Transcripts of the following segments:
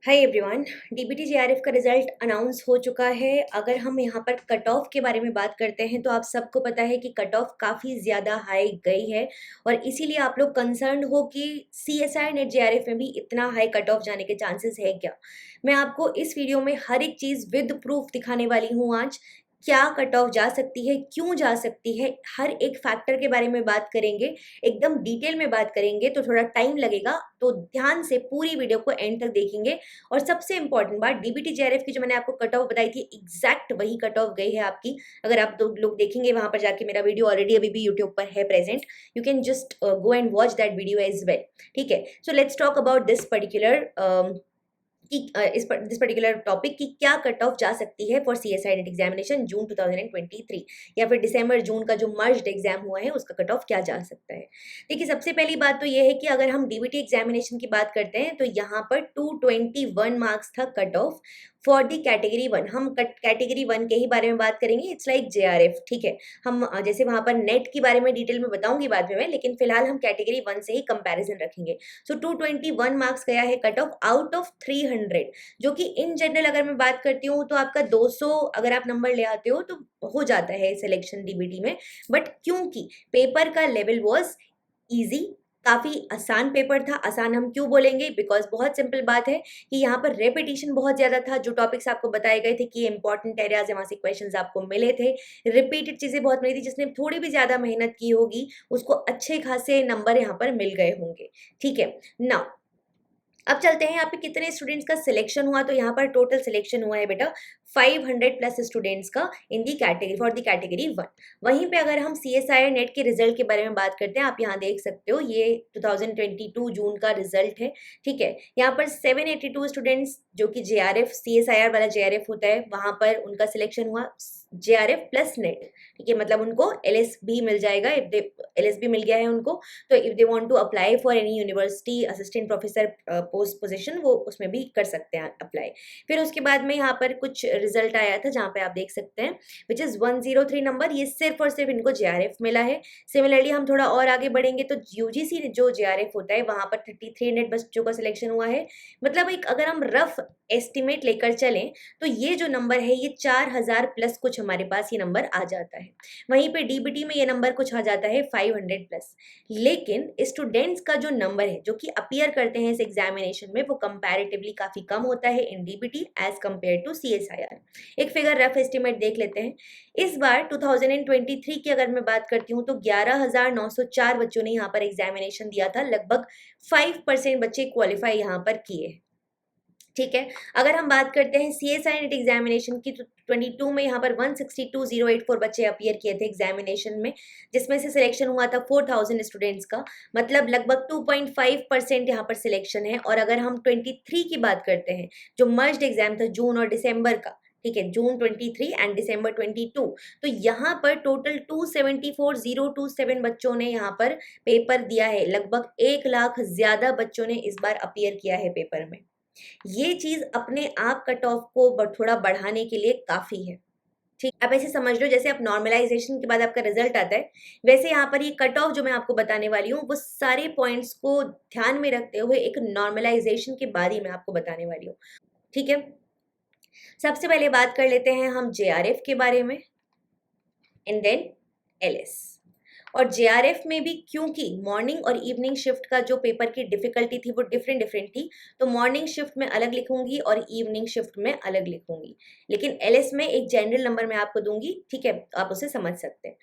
Hi everyone. DBT JRF का result announce हो चुका है। अगर हम यहाँ पर कट ऑफ के बारे में बात करते हैं तो आप सबको पता है कि कट ऑफ काफ़ी ज़्यादा हाई गई है और इसीलिए आप लोग कंसर्न हो कि सीएसआई नेट जेआरएफ में भी इतना हाई कट ऑफ जाने के चांसेस है क्या। मैं आपको इस वीडियो में हर एक चीज़ विद प्रूफ दिखाने वाली हूँ आज। क्या कट ऑफ जा सकती है, क्यों जा सकती है, हर एक फैक्टर के बारे में बात करेंगे, एकदम डिटेल में बात करेंगे तो थोड़ा टाइम लगेगा, तो ध्यान से पूरी वीडियो को एंड तक देखेंगे। और सबसे इंपॉर्टेंट बात, डीबीटी जेआरएफ की जो मैंने आपको कट ऑफ बताई थी एग्जैक्ट वही कट ऑफ गई है आपकी। अगर आप दो लोग देखेंगे वहां पर जाके, मेरा वीडियो ऑलरेडी अभी भी यूट्यूब पर है present, you can just go and watch that video as well. ठीक है, so let's talk about this particular कि दिस पर्टिकुलर टॉपिक की क्या कट ऑफ जा सकती है for CSI NET examination June 2023 या फिर दिसंबर जून का जो मर्ज्ड एग्जाम हुआ है उसका कट ऑफ क्या जा सकता है। देखिए, सबसे पहली बात तो ये है कि अगर हम डीबीटी एग्जामिनेशन की बात करते हैं तो यहाँ पर 221 मार्क्स था cut off for the category one. हम कैटेगरी वन के ही बारे में बात करेंगे, इट्स लाइक जेआरएफ। ठीक है, हम जैसे वहां पर नेट के बारे में डिटेल में बताऊंगी बाद में मैं, लेकिन फिलहाल हम कैटेगरी वन से ही कंपैरिजन रखेंगे। सो 221 मार्क्स गया है कट ऑफ आउट ऑफ 300, जो कि इन जनरल अगर मैं बात करती हूँ तो आपका 200 अगर आप नंबर ले आते हो तो हो जाता है सिलेक्शन डीबीटी में। बट क्योंकि पेपर का लेवल वॉज इजी, काफी आसान पेपर था। आसान हम क्यों बोलेंगे, बिकॉज बहुत सिंपल बात है कि यहाँ पर रेपिटेशन बहुत ज्यादा था। जो टॉपिक्स आपको बताए गए थे कि ये इंपॉर्टेंट एरियाज है, वहां से क्वेश्चंस आपको मिले थे, रिपीटेड चीजें बहुत मिली थी। जिसने थोड़ी भी ज्यादा मेहनत की होगी उसको अच्छे खासे नंबर यहाँ पर मिल गए होंगे। ठीक है, नाउ अब चलते हैं यहाँ पे कितने स्टूडेंट्स का सिलेक्शन हुआ। तो यहाँ पर टोटल सिलेक्शन हुआ है बेटा 500 प्लस स्टूडेंट्स का in the category for the category one. वहीं पे अगर हम सीएसआई नेट के रिजल्ट के बारे में बात करते हैं, आप यहाँ देख सकते हो ये 2022 जून का रिजल्ट है। ठीक है, यहाँ पर 782 स्टूडेंट्स जो कि जेआरएफ सीएसआईआर वाला जेआरएफ होता है वहां पर उनका सिलेक्शन हुआ जेआरएफ प्लस नेट। ठीक है, मतलब उनको एलएस भी मिल जाएगा। इफ दे एलएस भी मिल गया है उनको, तो if they want to apply for any university assistant professor post position, वो उसमें भी कर सकते हैं अप्लाई। फिर उसके बाद में यहाँ पर कुछ रिजल्ट आया था जहाँ पे आप देख सकते हैं विच इज 103 नंबर, ये सिर्फ और सिर्फ इनको जेआरएफ मिला है। सिमिलरली हम थोड़ा और आगे बढ़ेंगे तो यूजीसी जो जेआरएफ होता है वहां पर 3300 बच्चों का सिलेक्शन हुआ है। मतलब एक अगर हम रफ एस्टिमेट लेकर चलें तो ये जो नंबर है ये 4000 प्लस कुछ हमारे पास ये नंबर आ जाता है। वहीं पे डीबीटी में ये नंबर कुछ आ जाता है 500 प्लस। लेकिन स्टूडेंट्स का जो नंबर है जो कि अपीयर करते हैं इस एग्जामिनेशन में वो कंपैरेटिवली काफी कम होता है in DBT as compared to CSIR. एक फिगर रफ एस्टिमेट देख लेते हैं। इस बार 2023 की अगर मैं बात करती हूँ तो 11904 बच्चों ने यहाँ पर एग्जामिनेशन दिया था। लगभग 5% बच्चे क्वालिफाई यहाँ पर किए। ठीक है, अगर हम बात करते हैं सीएसआई नेट एग्जामिनेशन की तो 22 में यहाँ पर 162,084 बच्चे अपीयर किए थे एग्जामिनेशन में, जिसमें से सिलेक्शन हुआ था 4000 स्टूडेंट्स का। मतलब लगभग 2.5% यहाँ पर सिलेक्शन है। और अगर हम 23 की बात करते हैं जो मर्ज्ड एग्जाम था जून और दिसंबर का, ठीक है, जून 23 एंड दिसंबर 22, तो यहाँ पर टोटल 274,027 बच्चों ने यहाँ पर पेपर दिया है। लगभग 1 लाख ज्यादा बच्चों ने इस बार अपीयर किया है पेपर में। ये चीज अपने आप कट ऑफ को थोड़ा बढ़ाने के लिए काफी है। ठीक, आप ऐसे समझ लो जैसे आप नॉर्मलाइजेशन के बाद आपका रिजल्ट आता है, वैसे यहाँ पर ये कट ऑफ जो मैं आपको बताने वाली हूँ वो सारे पॉइंट्स को ध्यान में रखते हुए एक नॉर्मलाइजेशन के बाद ही मैं आपको बताने वाली हूँ। ठीक है, सबसे पहले बात कर लेते हैं हम जेआरएफ के बारे में एंड देन एलएस। और जेआरएफ में भी क्योंकि मॉर्निंग और इवनिंग शिफ्ट का जो पेपर की डिफिकल्टी थी वो डिफरेंट डिफरेंट थी, तो मॉर्निंग शिफ्ट में अलग लिखूंगी और इवनिंग शिफ्ट में अलग लिखूंगी। लेकिन एलएस में एक जनरल नंबर मैं आपको दूंगी, ठीक है, आप उसे समझ सकते हैं।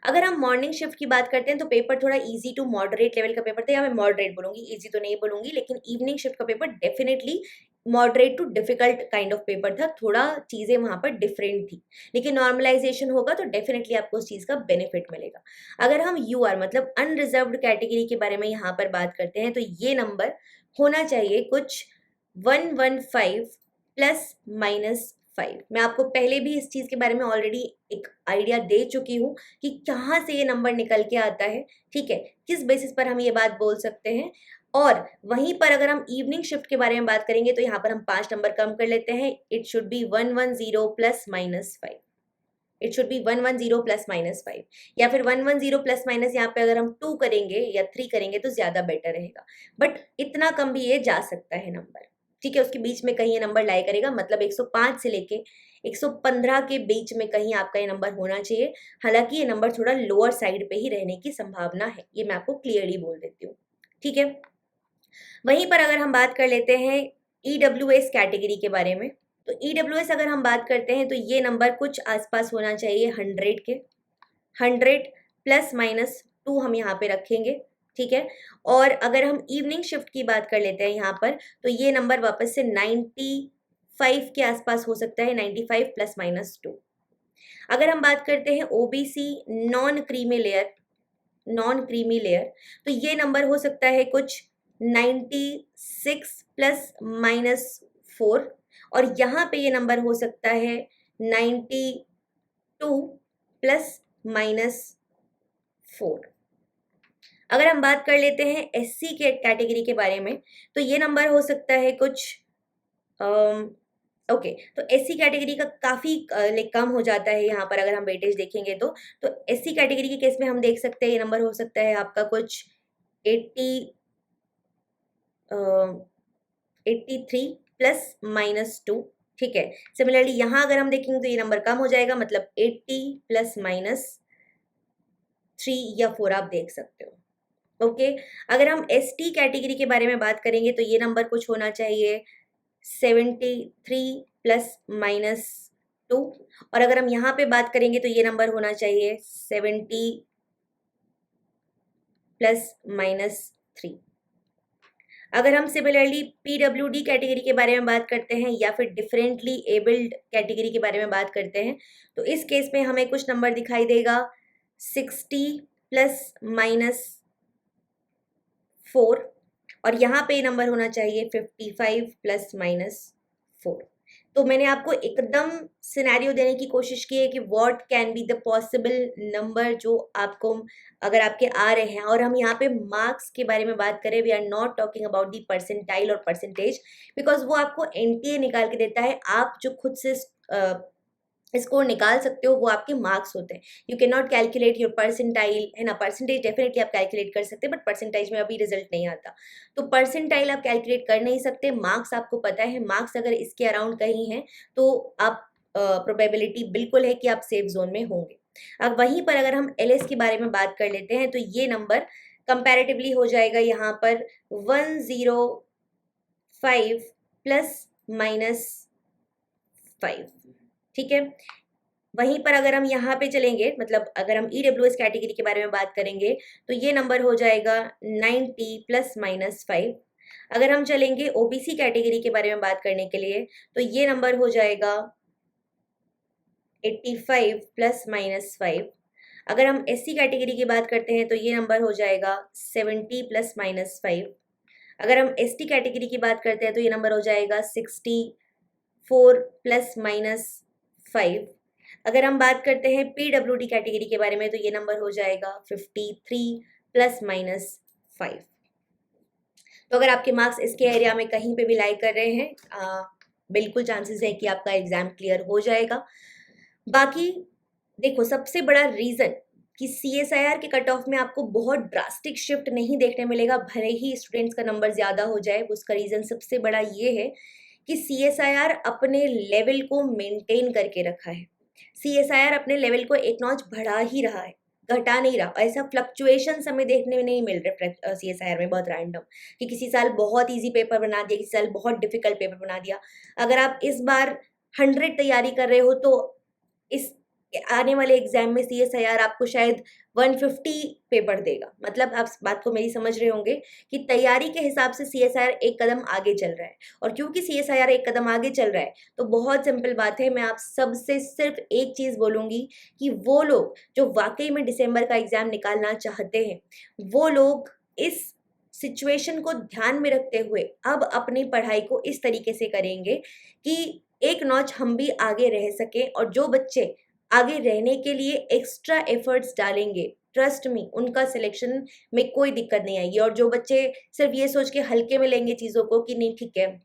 अगर हम मॉर्निंग शिफ्ट की बात करते हैं तो पेपर थोड़ा इजी टू मॉडरेट लेवल का पेपर था, या मैं मॉडरेट बोलूंगी, इजी तो नहीं बोलूंगी। लेकिन इवनिंग शिफ्ट का paper definitely moderate to difficult kind of paper था, थोड़ा चीजें वहां पर डिफरेंट थी। लेकिन नॉर्मलाइजेशन होगा तो डेफिनेटली आपको उस चीज का बेनिफिट मिलेगा। अगर हम यूआर मतलब अनरिजर्व्ड कैटेगरी के बारे में यहाँ पर बात करते हैं तो ये नंबर होना चाहिए कुछ 115 प्लस माइनस 5। मैं आपको पहले भी इस चीज के बारे में ऑलरेडी एक आइडिया दे चुकी हूँ कि कहाँ से ये नंबर निकल के आता है। ठीक है, किस बेसिस पर हम ये बात बोल सकते हैं। और वहीं पर अगर हम इवनिंग शिफ्ट के बारे में बात करेंगे तो यहाँ पर हम 5 नंबर कम कर लेते हैं। It should be 110 plus minus 5। It should be 110 plus minus 5, या फिर 110 प्लस माइनस यहाँ पे अगर हम 2 करेंगे या 3 करेंगे तो ज्यादा बेटर रहेगा। बट इतना कम भी ये जा सकता है नंबर। ठीक है, उसके बीच में कहीं ये नंबर लाई करेगा, मतलब 105 से लेके 115 के बीच में कहीं आपका ये नंबर होना चाहिए। हालांकि ये नंबर थोड़ा लोअर साइड पे ही रहने की संभावना है, ये मैं आपको क्लियरली बोल देती हूँ। ठीक है, वहीं पर अगर हम बात कर लेते हैं EWS कैटेगरी के बारे में, तो EWS अगर हम बात करते हैं तो ये नंबर कुछ आसपास होना चाहिए 100 के, 100 प्लस माइनस 2 हम यहाँ पे रखेंगे। ठीक है, और अगर हम इवनिंग शिफ्ट की बात कर लेते हैं यहाँ पर, तो ये नंबर वापस से 95 के आसपास हो सकता है, 95 प्लस माइनस 2। अगर हम बात करते हैं OBC नॉन क्रीमी लेयर, तो ये नंबर हो सकता है कुछ 96 प्लस माइनस 4, और यहाँ पे ये नंबर हो सकता है 92 प्लस माइनस 4। अगर हम बात कर लेते हैं SC के कैटेगरी के बारे में, तो ये नंबर हो सकता है कुछ ओके, तो SC कैटेगरी का काफ़ी कम हो जाता है यहाँ पर अगर हम वेटेज देखेंगे तो SC कैटेगरी के केस में हम देख सकते हैं ये नंबर हो सकता है आपका कुछ 83 प्लस माइनस 2। ठीक है, सिमिलरली यहाँ अगर हम देखेंगे तो ये नंबर कम हो जाएगा, मतलब 80 प्लस माइनस 3 या 4 आप देख सकते हो। ओके, अगर हम ST कैटेगरी के बारे में बात करेंगे तो ये नंबर कुछ होना चाहिए 73 प्लस माइनस 2, और अगर हम यहाँ पे बात करेंगे तो ये नंबर होना चाहिए 70 प्लस माइनस 3। अगर हम सिमिलरली PWD कैटेगरी के बारे में बात करते हैं या फिर डिफरेंटली एबल्ड कैटेगरी के बारे में बात करते हैं, तो इस केस में हमें कुछ नंबर दिखाई देगा 60 प्लस माइनस 4, और यहाँ पे नंबर होना चाहिए 55 प्लस माइनस 4। तो मैंने आपको एकदम सिनेरियो देने की कोशिश की है कि what can be the possible number जो आपको अगर आपके आ रहे हैं। और हम यहाँ पे मार्क्स के बारे में बात करें, we are not talking about the percentile और परसेंटेज, बिकॉज वो आपको NTA निकाल के देता है। आप जो खुद से स्कोर निकाल सकते हो वो आपके मार्क्स होते हैं। You can not calculate your percentile, है ना। परसेंटेज डेफिनेटली आप कैलकुलेट कर सकते हैं, बट परसेंटेज में अभी रिजल्ट नहीं आता, तो परसेंटाइल आप कैलकुलेट कर नहीं सकते। मार्क्स आपको पता है, मार्क्स अगर इसके अराउंड कहीं हैं तो आप प्रोबेबिलिटी बिल्कुल है कि आप सेफ जोन में होंगे। अब वहीं पर अगर हम LS के बारे में बात कर लेते हैं तो ये नंबर कंपैरेटिवली हो जाएगा यहाँ पर 105 प्लस माइनस 5। ठीक है, वहीं पर अगर हम यहाँ पे चलेंगे, मतलब अगर हम EWS कैटेगरी के बारे में बात करेंगे तो ये नंबर हो जाएगा 90 प्लस माइनस 5। अगर हम चलेंगे OBC कैटेगरी के बारे में बात करने के लिए तो ये नंबर हो जाएगा 85 प्लस माइनस 5। अगर हम SC कैटेगरी की बात करते हैं तो ये नंबर हो जाएगा 70 प्लस माइनस 5। अगर हम ST कैटेगरी की बात करते हैं तो ये नंबर हो जाएगा 64 प्लस माइनस 5। अगर हम बात करते हैं PWD कैटेगरी के बारे में तो ये नंबर हो जाएगा 53 प्लस माइनस 5। तो अगर आपके मार्क्स इसके एरिया में कहीं पे भी लाई कर रहे हैं, बिल्कुल चांसेस है कि आपका एग्जाम क्लियर हो जाएगा। बाकी देखो, सबसे बड़ा रीज़न कि CSIR के कट ऑफ में आपको बहुत ड्रास्टिक शिफ्ट नहीं देखने मिलेगा, भले ही स्टूडेंट्स का नंबर ज़्यादा हो जाए। उसका रीज़न सबसे बड़ा ये है कि CSIR अपने लेवल को मेंटेन करके रखा है। CSIR अपने लेवल को एक नॉच बढ़ा ही रहा है, घटा नहीं रहा। ऐसा फ्लक्चुएशन हमें देखने में नहीं मिल रहा CSIR में बहुत रैंडम, कि किसी साल बहुत इजी पेपर बना दिया, किसी साल बहुत डिफिकल्ट पेपर बना दिया। अगर आप इस बार 100 तैयारी कर रहे हो तो इस आने वाले एग्जाम में CSIR आपको शायद 150 पेपर देगा। मतलब आप बात को मेरी समझ रहे होंगे कि तैयारी के हिसाब से CSIR एक कदम आगे चल रहा है। और क्योंकि CSIR एक कदम आगे चल रहा है तो बहुत सिंपल बात है, मैं आप सबसे सिर्फ एक चीज़ बोलूँगी कि वो लोग जो वाकई में दिसंबर का एग्ज़ाम निकालना चाहते हैं, वो लोग इस सिचुएशन को ध्यान में रखते हुए अब अपनी पढ़ाई को इस तरीके से करेंगे कि एक नॉच हम भी आगे रह सकें। और जो बच्चे आगे रहने के लिए एक्स्ट्रा एफर्ट्स डालेंगे, ट्रस्ट मी, उनका सिलेक्शन में कोई दिक्कत नहीं आएगी। और जो बच्चे सिर्फ ये सोच के हल्के में लेंगे चीज़ों को कि नहीं ठीक है,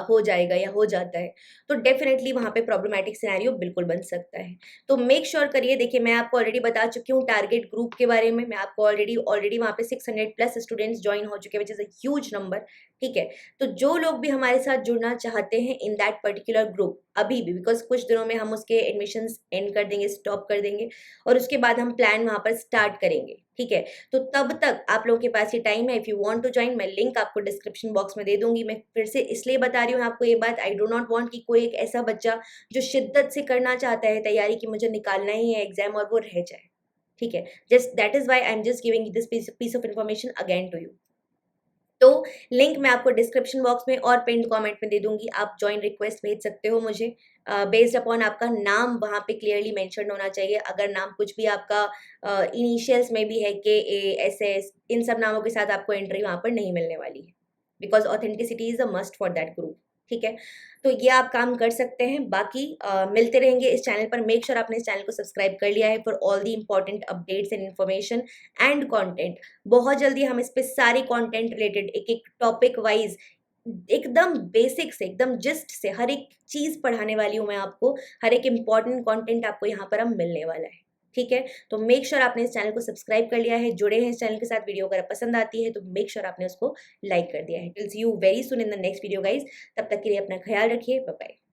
हो जाएगा या हो जाता है, तो डेफिनेटली वहाँ पे प्रॉब्लमेटिक सिनेरियो बिल्कुल बन सकता है। तो मेक श्योर करिए। देखिए, मैं आपको ऑलरेडी बता चुकी हूँ टारगेट ग्रुप के बारे में। मैं आपको ऑलरेडी वहाँ पे 600 प्लस स्टूडेंट्स ज्वाइन हो चुके हैं, which is a huge number. ठीक है। तो जो लोग भी हमारे साथ जुड़ना चाहते हैं इन दैट पर्टिकुलर ग्रुप अभी भी, बिकॉज कुछ दिनों में हम उसके एडमिशंस एंड कर देंगे, स्टॉप कर देंगे और उसके बाद हम प्लान वहाँ पर स्टार्ट करेंगे, ठीक है। तो तब तक आप लोगों के पास ये टाइम है। If you want to join, मैं लिंक आपको डिस्क्रिप्शन बॉक्स में दे दूंगी। मैं फिर से इसलिए बता रही हूँ आपको ये बात, आई डो नॉट वांट कि कोई एक ऐसा बच्चा जो शिद्दत से करना चाहता है तैयारी की मुझे निकालना ही है एग्जाम और वो रह जाए, ठीक है। Just that is why I am just giving this piece of information again to you. तो लिंक मैं आपको डिस्क्रिप्शन बॉक्स में और पिन्ड कमेंट में दे दूंगी। आप जॉइन रिक्वेस्ट भेज सकते हो मुझे। बेस्ड अपॉन आपका नाम वहाँ पे क्लियरली मेंशन होना चाहिए। अगर नाम कुछ भी आपका इनिशियल्स में भी है, KASS, इन सब नामों के साथ आपको एंट्री वहाँ पर नहीं मिलने वाली है, because authenticity is a must for that group, ठीक है। तो ये आप काम कर सकते हैं। बाकी मिलते रहेंगे इस चैनल पर। मेक श्योर आपने इस चैनल को सब्सक्राइब कर लिया है for all the important updates and information and content. बहुत जल्दी हम इस पे सारी कंटेंट रिलेटेड एक एक टॉपिक वाइज एकदम बेसिक से एकदम जिस्ट से हर एक चीज पढ़ाने वाली हूँ मैं आपको। हर एक इम्पॉर्टेंट कंटेंट आपको यहाँ पर अब मिलने वाला है, ठीक है। तो मेक श्योर आपने इस चैनल को सब्सक्राइब कर लिया है, जुड़े हैं इस चैनल के साथ। वीडियो अगर पसंद आती है तो मेक श्योर आपने उसको लाइक कर दिया है। Till see you very soon in the next video guys. तब तक के लिए अपना ख्याल रखिए। Bye bye.